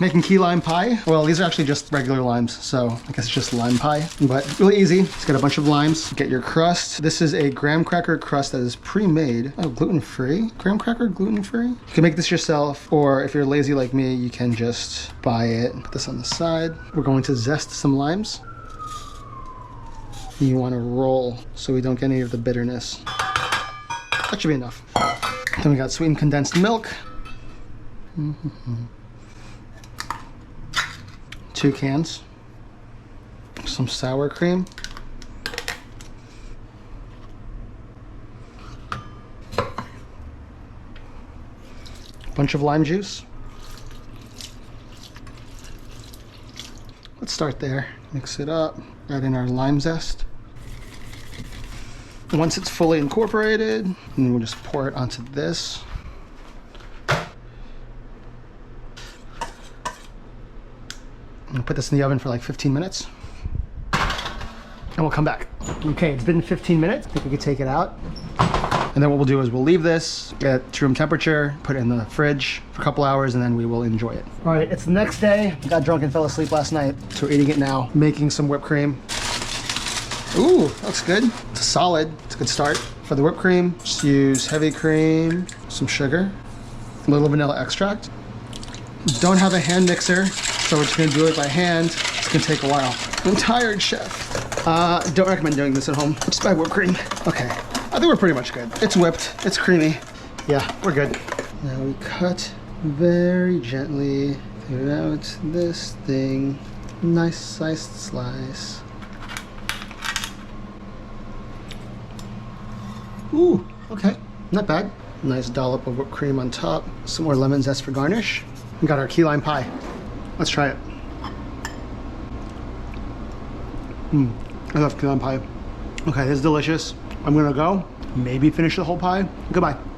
Making key lime pie. Well, these are actually just regular limes, so I guess it's just lime pie, but really easy. Just get a bunch of limes, get your crust. This is a graham cracker crust that is pre-made. Oh, gluten-free? Graham cracker, gluten-free? You can make this yourself, or if you're lazy like me, you can just buy it. Put this on the side. We're going to zest some limes. You want to roll so we don't get any of the bitterness. That should be enough. Then we got sweetened condensed milk. 2 cans, some sour cream, a bunch of lime juice. Let's start there. Mix it up, add in our lime zest. Once it's fully incorporated, and we'll just pour it onto this. I'll put this in the oven for like 15 minutes and we'll come back. Okay, it's been 15 minutes. I think we could take it out. And then what we'll do is we'll leave this at room temperature, put it in the fridge for a couple hours, and then we will enjoy it. All right, it's the next day. Got drunk and fell asleep last night, so we're eating it now. Making some whipped cream. Ooh, looks good. It's solid. It's a good start. For the whipped cream, just use heavy cream, some sugar, a little vanilla extract. Don't have a hand mixer, so we're just gonna do it by hand. It's gonna take a while. I'm tired, chef. Don't recommend doing this at home. Just buy whipped cream. Okay, I think we're pretty much good. It's whipped, it's creamy. Yeah, we're good. Now we cut very gently throughout this thing. Nice sized slice. Ooh, okay, not bad. Nice dollop of whipped cream on top. Some more lemon zest for garnish. We got our key lime pie. Let's try it. I love key lime pie. Okay, this is delicious. I'm gonna go, maybe finish the whole pie. Goodbye.